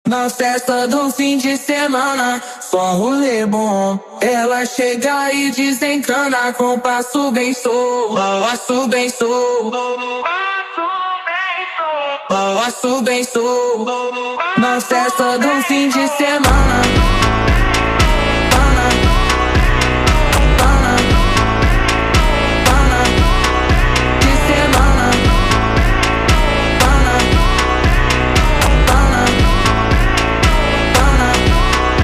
Na festa do fim de semana, só rolê bom. Ela chega e desencana com passo bem solto, passo bem solto, passo bem solto. Na festa do fim de semana.